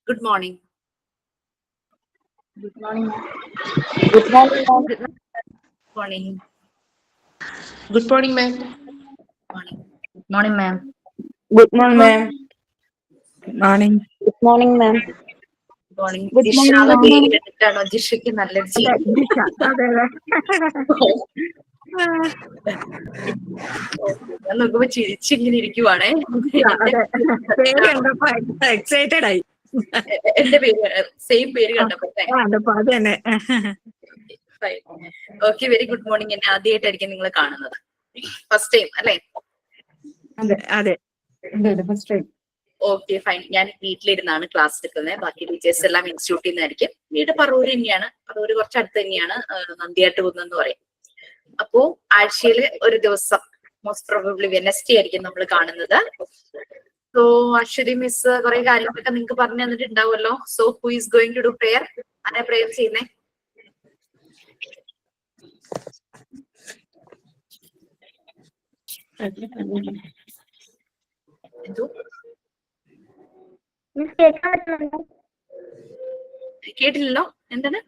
Good morning. Good morning. Good morning, ma'am. Good morning. Good morning, ma'am. Morning. Good morning, ma'am. Good morning, ma'am. Good morning. Good morning, ma'am. Good morning. Good Jisha morning, ma'am. പേര് കേട്ടിട്ടാണോ ജിഷയ്ക്ക് നല്ലൊരു അതെ, ദിശ. അതെ, അതെ. ഞാൻ നോക്കുമ്പോ ചിരിച്ചിങ്ങനെ ഇരിക്കുവാണേ. അതെ. പേര് കണ്ടപ്പോ എക്സൈറ്റഡ് ആയി. എന്റെ പേര് സെയിം പേര് കണ്ടപ്പോ കണ്ടപ്പോ അത് തന്നെ. Okay, very good morning. എന്നെ ആദ്യമായിട്ടായിരിക്കും നിങ്ങൾ കാണുന്നത്. ഫസ്റ്റ് ടൈം അല്ലേ? അതെ അതെ ഫസ്റ്റ് ടൈം. Okay, fine. ഞാൻ വീട്ടിലിരുന്നാണ് ക്ലാസ് എടുക്കുന്നത്. ബാക്കി ടീച്ചേഴ്സ് എല്ലാം ഇൻസ്റ്റിറ്റ്യൂട്ടിൽ നിന്നായിരിക്കും. വീട് പറവൂര് തന്നെയാണ്. പറവൂര് കുറച്ച് അടുത്ത് തന്നെയാണ്. നന്ദിയാട്ടുകുന്ന് എന്ന് പറയും. അപ്പോ ആഴ്ചയില് ഒരു ദിവസം, മോസ്റ്റ് പ്രോബബ്ലി വെനസ്ഡേ ആയിരിക്കും നമ്മൾ കാണുന്നത്. സോ അശ്വതി മിസ് കുറെ കാര്യങ്ങളൊക്കെ നിങ്ങൾക്ക് പറഞ്ഞു തന്നിട്ടുണ്ടാവുമല്ലോ. So who is going to do prayer? ആരാ പ്രെയർ ചെയ്യുന്നേ? എന്തോ കേട്ടില്ലല്ലോ, എന്താണ്?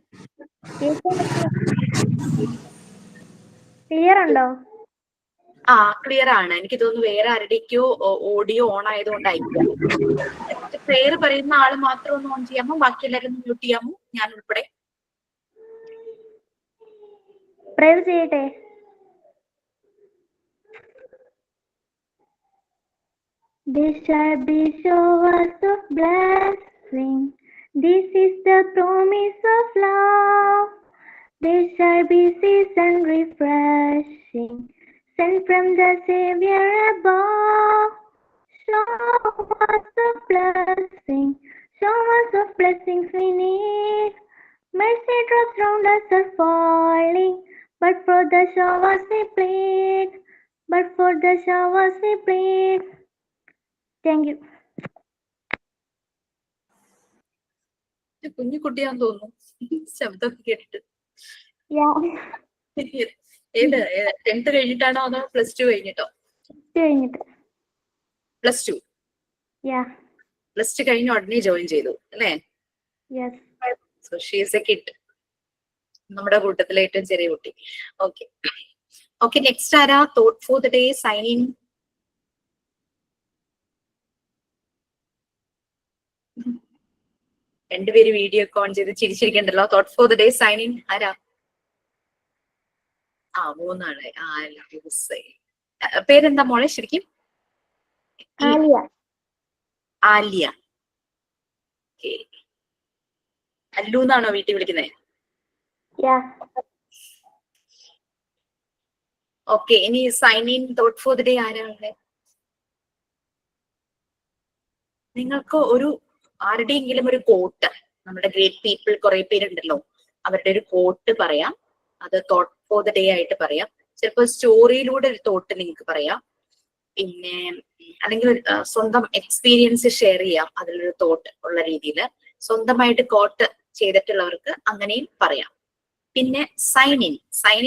ക്ലിയർ ഉണ്ടോ? ക്ലിയർ ആണ്. എനിക്ക് തോന്നുന്നു വേറെ ആരുടെയൊക്കെയോ ഓഡിയോ ഓൺ ആയതുകൊണ്ടായിരിക്കും. പ്രെയർ പറയുന്ന ആള് മാത്രം ഒന്ന് ഓൺ ചെയ്യാമോ? ബാക്കി എല്ലാവരും ഒന്ന് മ്യൂട്ട് ചെയ്യാമോ? ഞാൻ ഉൾപ്പെടെ. പ്രേയർ ചെയ്യട്ടെ? This shall be showers of blessing. This is the promise of love. This shall be season refreshing, sent from the Savior above. Showers of blessing, showers of blessings we need. Mercy drops round us are falling, but for the showers we plead. But for the showers we plead. Thank you. കുഞ്ഞു കുട്ടിയാന്ന് തോന്നുന്നു ശബ്ദമൊക്കെ കേട്ടിട്ട്. Yeah. ഏത് 10th കഴിഞ്ഞിട്ടാണോ അതോ +2 കഴിഞ്ഞിട്ടോ? കഴിഞ്ഞിട്ട്. +2. Yeah. +2 കഴിഞ്ഞ ഉടനെ ജോയിൻ ചെയ്തു അല്ലേ? Yes. So she is a kid. നമ്മുടെ കൂട്ടത്തിലെ ഏറ്റവും ചെറിയ കുട്ടി. ഓക്കെ ഓക്കെ, നെക്സ്റ്റ് ആരാ? Thought for the day sign in. രണ്ടുപേര് വീഡിയോ ഒക്കെ ഓൺ ചെയ്ത് ചിരിച്ചിരിക്കണ്ടല്ലോ. Thought for the day sign in ആരാ? 3 പേരെന്താ മോളെ ശരിക്കും? ആലിയ. ആലിയ. അല്ലു എന്നാണോ വീട്ടിൽ വിളിക്കുന്നത്? Yeah. ഓക്കെ, ഇനി sign in thought for the day ആരാണ്? നിങ്ങൾക്ക് ആരുടെയെങ്കിലും ഒരു കോട്ട്, നമ്മുടെ ഗ്രേറ്റ് പീപ്പിൾ കുറെ പേരുണ്ടല്ലോ, അവരുടെ ഒരു കോട്ട് പറയാം. അത് തോട്ട് ഫോർ ദ ഡേ ആയിട്ട് പറയാം. ചിലപ്പോൾ സ്റ്റോറിയിലൂടെ ഒരു തോട്ട് നിങ്ങൾക്ക് പറയാം. പിന്നെ അല്ലെങ്കിൽ സ്വന്തം എക്സ്പീരിയൻസ് ഷെയർ ചെയ്യാം. അതിലൊരു തോട്ട് ഉള്ള രീതിയിൽ സ്വന്തമായിട്ട് കോട്ട് ചെയ്തിട്ടുള്ളവർക്ക് അങ്ങനെയും പറയാം. പിന്നെ സൈൻ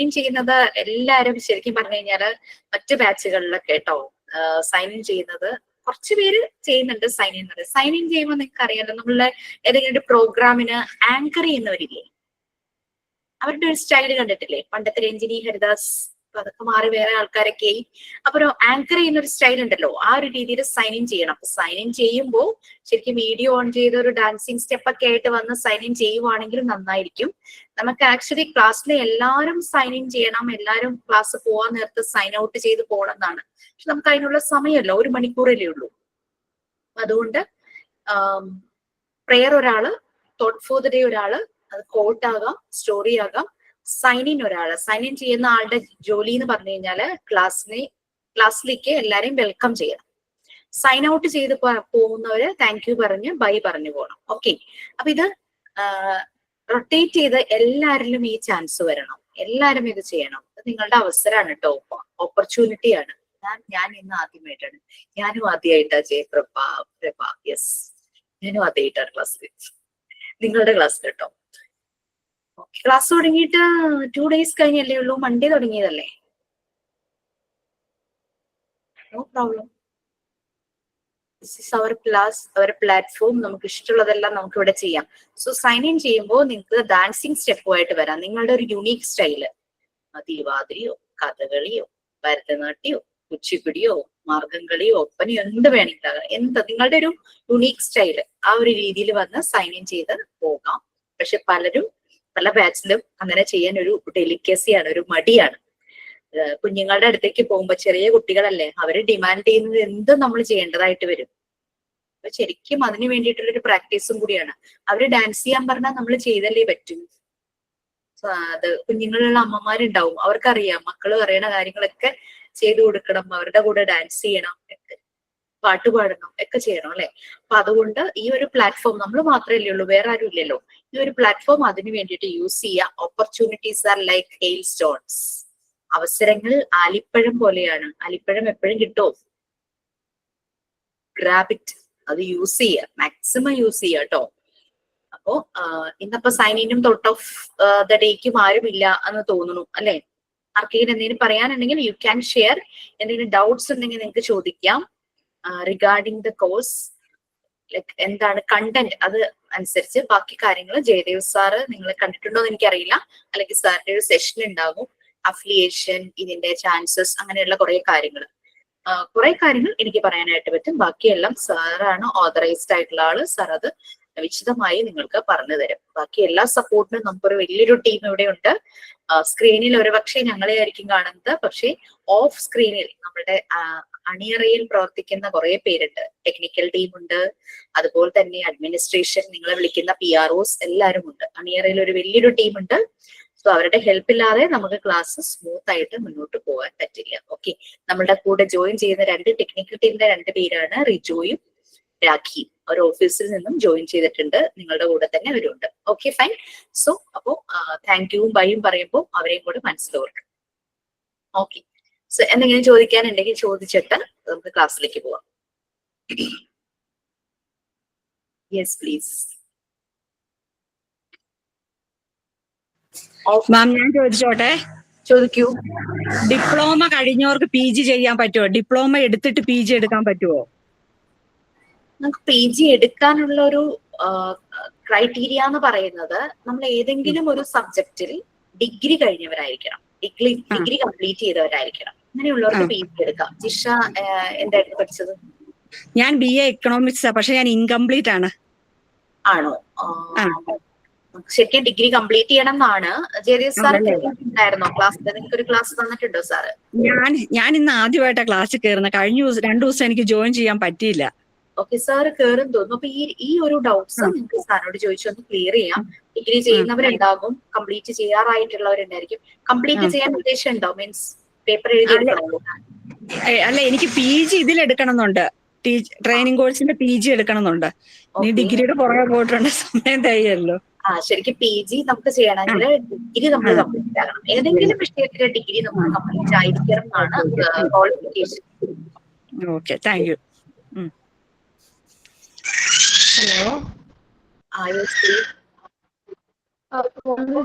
ഇൻ ചെയ്യുന്നത് എല്ലാവരും ശരിക്കും പറഞ്ഞു കഴിഞ്ഞാല് മറ്റു ബാച്ചുകളിലൊക്കെ കേട്ടോ സൈൻ ഇൻ ചെയ്യുന്നത് കുറച്ച് പേര് ചെയ്യുന്നുണ്ട്. സൈൻ ഇൻ ചെയ്യുമ്പോൾ നിങ്ങൾക്ക് അറിയാലോ, നമ്മളുടെ ഏതെങ്കിലും ഒരു പ്രോഗ്രാമിന് ആങ്കർ ചെയ്യുന്നവരില്ലേ, അവരുടെ ഒരു സ്റ്റൈല് കണ്ടിട്ടില്ലേ? പണ്ടത്തെ രഞ്ജിനി ഹരിദാസ്, അതൊക്കെ മാറി വേറെ ആൾക്കാരൊക്കെ. അപ്പൊ ഒരു ആങ്കർ ചെയ്യുന്ന ഒരു സ്റ്റൈൽ ഉണ്ടല്ലോ, ആ ഒരു രീതിയിൽ സൈൻ ഇൻ ചെയ്യണം. അപ്പൊ സൈൻ ഇൻ ചെയ്യുമ്പോൾ ശരിക്കും വീഡിയോ ഓൺ ചെയ്ത് ഒരു ഡാൻസിങ് സ്റ്റെപ്പ് ഒക്കെ ആയിട്ട് വന്ന് സൈൻ ഇൻ ചെയ്യുവാണെങ്കിൽ നന്നായിരിക്കും. നമുക്ക് ആക്ച്വലി ക്ലാസ്സിലെ എല്ലാവരും സൈൻ ഇൻ ചെയ്യണം, എല്ലാവരും ക്ലാസ് പോവാൻ നേരത്ത് സൈൻ ഔട്ട് ചെയ്ത് പോകണം എന്നാണ്. പക്ഷെ നമുക്ക് അതിനുള്ള സമയമല്ല, 1 മണിക്കൂറല്ലേ ഉള്ളൂ. അതുകൊണ്ട് പ്രെയർ ഒരാള്, തോട്ട് ഫോർ ദ ഡേ ഒരാള്, അത് കോട്ട് ആകാം, സ്റ്റോറി ആകാം. സൈൻ ഇൻ ഒരാള്. സൈൻ ഇൻ ചെയ്യുന്ന ആളുടെ ജോലി എന്ന് പറഞ്ഞു കഴിഞ്ഞാല് ക്ലാസ്സിലേക്ക് എല്ലാരെയും വെൽക്കം ചെയ്യണം. സൈൻ ഔട്ട് ചെയ്ത് പോകുന്നവര് താങ്ക് യു പറഞ്ഞ് ബൈ പറഞ്ഞു പോകണം. ഓക്കെ, അപ്പൊ ഇത് റൊട്ടേറ്റ് ചെയ്ത് എല്ലാരിലും ഈ ചാൻസ് വരണം. എല്ലാരും ഇത് ചെയ്യണം. ഇത് നിങ്ങളുടെ അവസരമാണ് കേട്ടോ, ഓപ്പർച്യൂണിറ്റിയാണ്. ഞാൻ ഇന്ന് ആദ്യമായിട്ടാണ്, ഞാനും ആദ്യമായിട്ടാ പ്രഭ. യെസ്, ഞാനും ആദ്യമായിട്ടാണ് ക്ലാസ്സിൽ, നിങ്ങളുടെ ക്ലാസ്സിൽ കേട്ടോ. ക്ലാസ് തുടങ്ങിയിട്ട് 2 days കഴിഞ്ഞല്ലേ ഉള്ളൂ. മൺഡേ തുടങ്ങിയതല്ലേ? No problem. This is our class, our platform. നമുക്ക് ഇഷ്ടമുള്ളതെല്ലാം നമുക്ക് ഇവിടെ ചെയ്യാം. സോ സൈൻ ഇൻ ചെയ്യുമ്പോൾ നിങ്ങൾക്ക് ഡാൻസിങ് സ്റ്റെപ്പുമായിട്ട് വരാം. നിങ്ങളുടെ ഒരു യുണീക് സ്റ്റൈല്, തിരുവാതിരയോ കഥകളിയോ ഭരതനാട്യമോ കുച്ചിപ്പിടിയോ മാർഗംകളിയോ ഒപ്പനയോ എന്ത് വേണമെങ്കിലും എന്ത് നിങ്ങളുടെ ഒരു യുണീക് സ്റ്റൈല് ആ ഒരു രീതിയിൽ വന്ന് സൈൻ ഇൻ ചെയ്ത് പോകാം. പക്ഷെ പല ബാച്ചിലും അങ്ങനെ ചെയ്യാൻ ഒരു ഡെലിക്കസിയാണ്, ഒരു മടിയാണ്. കുഞ്ഞുങ്ങളുടെ അടുത്തേക്ക് പോകുമ്പോ ചെറിയ കുട്ടികളല്ലേ, അവര് ഡിമാൻഡ് ചെയ്യുന്നത് എന്തും നമ്മൾ ചെയ്യേണ്ടതായിട്ട് വരും. അപ്പൊ ശരിക്കും അതിന് വേണ്ടിയിട്ടുള്ളൊരു പ്രാക്ടീസും കൂടിയാണ്. അവര് ഡാൻസ് ചെയ്യാൻ പറഞ്ഞാൽ നമ്മൾ ചെയ്തല്ലേ പറ്റൂ. അത് കുഞ്ഞുങ്ങളുള്ള അമ്മമാരുണ്ടാവും, അവർക്കറിയാം മക്കള് പറയണ കാര്യങ്ങളൊക്കെ ചെയ്തു കൊടുക്കണം, അവരുടെ കൂടെ ഡാൻസ് ചെയ്യണം, പാട്ട് പാടണം, ഒക്കെ ചെയ്യണം അല്ലെ. അപ്പൊ അതുകൊണ്ട് ഈ ഒരു പ്ലാറ്റ്ഫോം നമ്മൾ മാത്രമല്ലേ ഉള്ളൂ, വേറെ ആരും ഇല്ലല്ലോ. ഈ ഒരു പ്ലാറ്റ്ഫോം അതിന് വേണ്ടിയിട്ട് യൂസ് ചെയ്യുക. Opportunities are like hail stones. അവസരങ്ങൾ ആലിപ്പഴം പോലെയാണ്. ആലിപ്പഴം എപ്പോഴും കിട്ടുമോ? ഗ്രാബ് ഇറ്റ്, അത് യൂസ് ചെയ്യുക, മാക്സിമം യൂസ് ചെയ്യുക കേട്ടോ. അപ്പോ ഇന്നപ്പോ സൈൻ ഇനും തൊട്ട് ഓഫ് ദ ഡേക്കും ആരുമില്ല എന്ന് തോന്നുന്നു അല്ലെ. ആർക്കെങ്കിലും എന്തെങ്കിലും പറയാനുണ്ടെങ്കിൽ യു ക്യാൻ ഷെയർ. എന്തെങ്കിലും ഡൗട്ട്സ് ഉണ്ടെങ്കിൽ നിങ്ങൾക്ക് ചോദിക്കാം റിഗാർഡിംഗ് ദ കോഴ്സ്, ലൈക്ക് എന്താണ് കണ്ടന്റ്, അത് അനുസരിച്ച് ബാക്കി കാര്യങ്ങൾ ജയദേവ് സാറ് നിങ്ങൾ കണ്ടിട്ടുണ്ടോ എന്ന് എനിക്കറിയില്ല, അല്ലെങ്കിൽ സാറിന്റെ ഒരു സെഷൻ ഉണ്ടാകും. അഫിലിയേഷൻ, ഇതിന്റെ ചാൻസസ്, അങ്ങനെയുള്ള കുറെ കാര്യങ്ങൾ എനിക്ക് പറയാനായിട്ട് പറ്റും. ബാക്കിയെല്ലാം സാറാണ് ഓതറൈസ്ഡ് ആയിട്ടുള്ള ആള്. സാർ അത് വിശദമായി നിങ്ങൾക്ക് പറഞ്ഞു തരും. ബാക്കി എല്ലാ സപ്പോർട്ടിനും നമുക്കൊരു വലിയൊരു ടീം ഇവിടെ ഉണ്ട്. സ്ക്രീനിൽ ഒരുപക്ഷെ ഞങ്ങളെ ആയിരിക്കും കാണുന്നത്, പക്ഷേ ഓഫ് സ്ക്രീനിൽ നമ്മുടെ അണിയറയിൽ പ്രവർത്തിക്കുന്ന കുറെ പേരുണ്ട്. ടെക്നിക്കൽ ടീം ഉണ്ട്, അതുപോലെ തന്നെ അഡ്മിനിസ്ട്രേഷൻ, നിങ്ങളെ വിളിക്കുന്ന PROs എല്ലാവരും ഉണ്ട്. അണിയറയിൽ ഒരു വലിയൊരു ടീം ഉണ്ട്. സോ അവരുടെ ഹെൽപ്പ് ഇല്ലാതെ നമുക്ക് ക്ലാസ് സ്മൂത്ത് ആയിട്ട് മുന്നോട്ട് പോകാൻ പറ്റില്ല. ഓക്കെ, നമ്മുടെ കൂടെ ജോയിൻ ചെയ്യുന്ന 2 ടെക്നിക്കൽ ടീമിന്റെ 2 പേരാണ് റിജോയും രാഖിയും. അവർ ഓഫീസിൽ നിന്നും ജോയിൻ ചെയ്തിട്ടുണ്ട്, നിങ്ങളുടെ കൂടെ തന്നെ അവരുണ്ട്. Okay fine. സോ അപ്പോ താങ്ക് യുവും ബൈയും പറയുമ്പോൾ അവരെയും കൂടെ മനസ്സിലോർക്കും. ഓക്കെ, സോ എന്തെങ്കിലും ചോദിക്കാനുണ്ടെങ്കിൽ ചോദിച്ചിട്ട് നമുക്ക് ക്ലാസ്സിലേക്ക് പോവാം. Yes please. മാം ഞാൻ ചോദിച്ചോട്ടെ? ചോദിക്കൂ. ഡിപ്ലോമ കഴിഞ്ഞവർക്ക് PG ചെയ്യാൻ പറ്റുമോ? ഡിപ്ലോമ എടുത്തിട്ട് PG എടുക്കാൻ പറ്റുമോ? നമുക്ക് PG എടുക്കാനുള്ള ഒരു ക്രൈറ്റീരിയ എന്ന് പറയുന്നത് നമ്മൾ ഏതെങ്കിലും ഒരു സബ്ജക്റ്റിൽ ഡിഗ്രി കഴിഞ്ഞവരായിരിക്കണം, ഡിഗ്രി കംപ്ലീറ്റ് ചെയ്തവരായിരിക്കണം. അങ്ങനെയുള്ളവർക്ക് PG എടുക്കാം. ജിഷ എന്തായിരുന്നു പഠിച്ചത്? ഞാൻ BA എക്കണോമിക്സ്, പക്ഷെ ഞാൻ ഇൻകംപ്ലീറ്റ് ആണ്. ആണോ? ശരിക്കും ഡിഗ്രി കംപ്ലീറ്റ് ചെയ്യണം എന്നാണ്. ജയദേവ് സാർ ഉണ്ടായിരുന്നോ ക്ലാസ്സിൽ? നിങ്ങൾക്ക് ഒരു ക്ലാസ് തന്നിട്ടുണ്ടോ സാറ്? ഞാൻ ഇന്ന് ആദ്യമായിട്ടാണ് ക്ലാസ്സിൽ കയറുന്നത്. കഴിഞ്ഞ 2 ദിവസം എനിക്ക് ജോയിൻ ചെയ്യാൻ പറ്റിയില്ല. ഓക്കെ, സാറ് കയറും തോന്നുന്നു. അപ്പൊ ഈ ഒരു ഡൗട്ട്സ് നിങ്ങൾക്ക് സാറിനോട് ചോദിച്ചൊന്ന് ക്ലിയർ ചെയ്യാം. ഡിഗ്രി ചെയ്യുന്നവരുണ്ടാകും, കംപ്ലീറ്റ് ചെയ്യാറായിട്ടുള്ളവരുണ്ടായിരിക്കും. കംപ്ലീറ്റ് ചെയ്യാൻ ഉദ്ദേശം ഉണ്ടോ? മീൻസ് പേപ്പർ എഴുതിയെടുക്കണോ? അല്ല, എനിക്ക് PG ഇതിലെടുക്കണം എന്നുണ്ട്. ട്രെയിനിങ് കോഴ്സിന്റെ PG എടുക്കണം എന്നുണ്ട്. നീ ഡിഗ്രിയുടെ പുറകെ പോയിട്ടുണ്ട്, സമയം തയ്യല്ലോ. ശരിക്കും PG നമുക്ക് ചെയ്യണമെങ്കിൽ ഡിഗ്രി നമ്മൾ കംപ്ലീറ്റ് ആകണം. ഏതെങ്കിലും വിഷയത്തിലെ ഡിഗ്രി നമ്മൾ കംപ്ലീറ്റ് ആയിരിക്കണം എന്നാണ് qualification. Okay, thank U. Hello,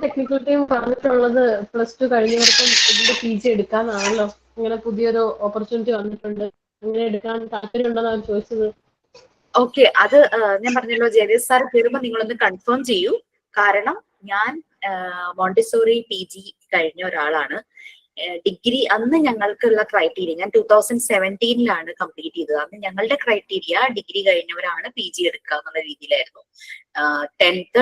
technical team പറഞ്ഞിട്ടുള്ളത് +2 കഴിഞ്ഞവർക്കും ഇതിന്റെ PG എടുക്കാന്നാണല്ലോ. ഇങ്ങനെ പുതിയൊരു ഓപ്പർച്യൂണിറ്റി വന്നിട്ടുണ്ട്, ഇങ്ങനെ എടുക്കാൻ താല്പര്യം ഉണ്ടെന്നാണ് ചോദിച്ചത്. ഓക്കെ, അത് ഞാൻ പറഞ്ഞല്ലോ, ജയദേവ് സാർ കയറുമ്പോൾ നിങ്ങളൊന്ന് കൺഫേം ചെയ്യൂ. കാരണം ഞാൻ മോണ്ടിസോറി PG കഴിഞ്ഞ ഒരാളാണ്. ഡിഗ്രി അന്ന് ഞങ്ങൾക്കുള്ള ക്രൈറ്റീരിയ, ഞാൻ 2017 കംപ്ലീറ്റ് ചെയ്തത്. അന്ന് ഞങ്ങളുടെ ക്രൈറ്റീരിയ ഡിഗ്രി കഴിഞ്ഞവരാണ് PG എടുക്കുക എന്നുള്ള രീതിയിലായിരുന്നു. 10th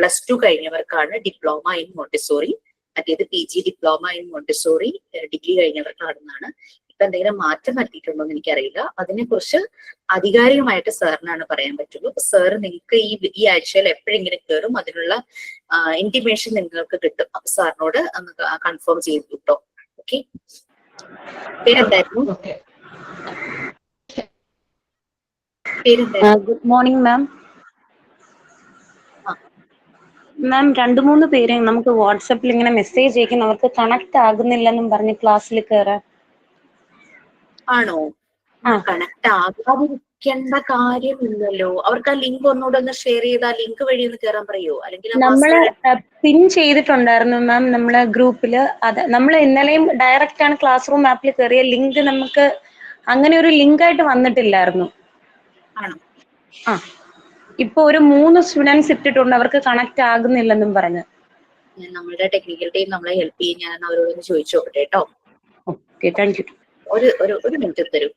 +2 കഴിഞ്ഞവർക്കാണ് ഡിപ്ലോമ ഇൻ മോണ്ടിസോറി, മറ്റേത് PG diploma in Montessori degree കഴിഞ്ഞവർക്കാണെന്നാണ്. ഇപ്പൊ എന്തെങ്കിലും മാറ്റം വരുത്തിയിട്ടുണ്ടോ എന്ന് എനിക്കറിയില്ല. അതിനെക്കുറിച്ച് ആധികാരികമായിട്ട് സാറിനാണ് പറയാൻ പറ്റുള്ളൂ. സാർ നിങ്ങൾക്ക് ഈ ആഴ്ചയിൽ എപ്പോഴെങ്കിലും കയറും, അതിനുള്ള ഇന്റിമേഷൻ നിങ്ങൾക്ക് കിട്ടും. അപ്പൊ സാറിനോട് ഒന്ന് കൺഫേം ചെയ്ത് കിട്ടോ. ഓക്കെ, പേരെന്തായിരുന്നു? Good morning ma'am. മാം 2-3 പേര് നമുക്ക് വാട്സപ്പിൽ ഇങ്ങനെ മെസ്സേജ് അയക്കുന്നു, അവർക്ക് കണക്ട് ആകുന്നില്ലെന്നും പറഞ്ഞ് ക്ലാസ്സിൽ കയറാൻ. ആണോ? കണക്ട് ആകാതിരിക്കേണ്ട കാര്യമില്ലല്ലോ. അവർക്ക് ആ ലിങ്ക് ഒന്നുകൂടെ ഒന്ന് ഷെയർ ചെയ്ത് ആ ലിങ്ക് വഴി ഒന്ന് കയറാൻ പറയോ? അല്ലെങ്കിൽ നമ്മള് പിൻ ചെയ്തിട്ടുണ്ടായിരുന്നു മാം നമ്മളെ ഗ്രൂപ്പില്. അത് നമ്മൾ ഇന്നലെയും ഡയറക്റ്റ് ആണ് ക്ലാസ് റൂം ആപ്പിൽ കയറിയ ലിങ്ക്, നമുക്ക് അങ്ങനെ ഒരു ലിങ്ക് ആയിട്ട് വന്നിട്ടില്ലായിരുന്നു. ആണോ? ആ, ഇപ്പൊ ഒരു 3 സ്റ്റുഡൻസ് ഇട്ടിട്ടുണ്ട്, അവർക്ക് കണക്ട് ആകുന്നില്ലെന്നും പറഞ്ഞ്. നമ്മളുടെ ടെക്നിക്കൽ ടീം നമ്മളെ ഹെൽപ്പ് ചെയ്യും. ഞാൻ അവരോടൊന്ന് ചോദിച്ചു നോക്കട്ടെ കേട്ടോ. Okay, thank U. ഒരു മിനിറ്റ് തരൂ.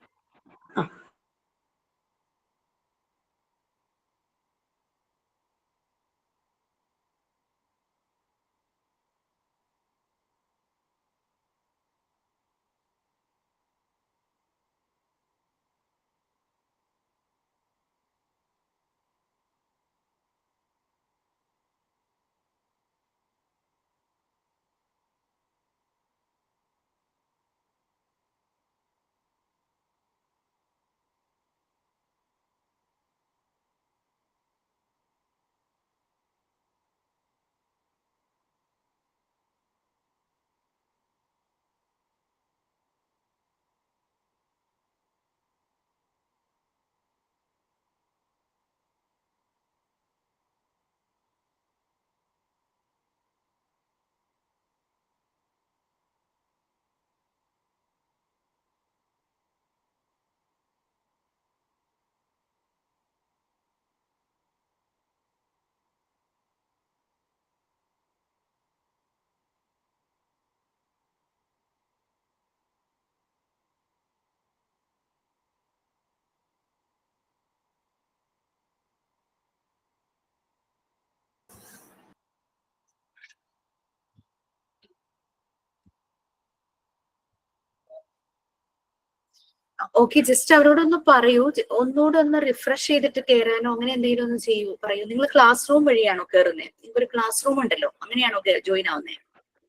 ഓക്കെ, ജസ്റ്റ് അവരോടൊന്ന് പറയൂ, ഒന്നുകൂടെ ഒന്ന് റിഫ്രഷ് ചെയ്തിട്ട് കയറാനോ അങ്ങനെ എന്തെങ്കിലും ഒന്ന് ചെയ്യൂ, പറയൂ. നിങ്ങൾ ക്ലാസ് റൂം വഴിയാണോ കയറുന്നത്? നിങ്ങൾക്ക് ഒരു ക്ലാസ് റൂം ഉണ്ടല്ലോ, അങ്ങനെയാണോ ജോയിൻ ആവുന്നത്?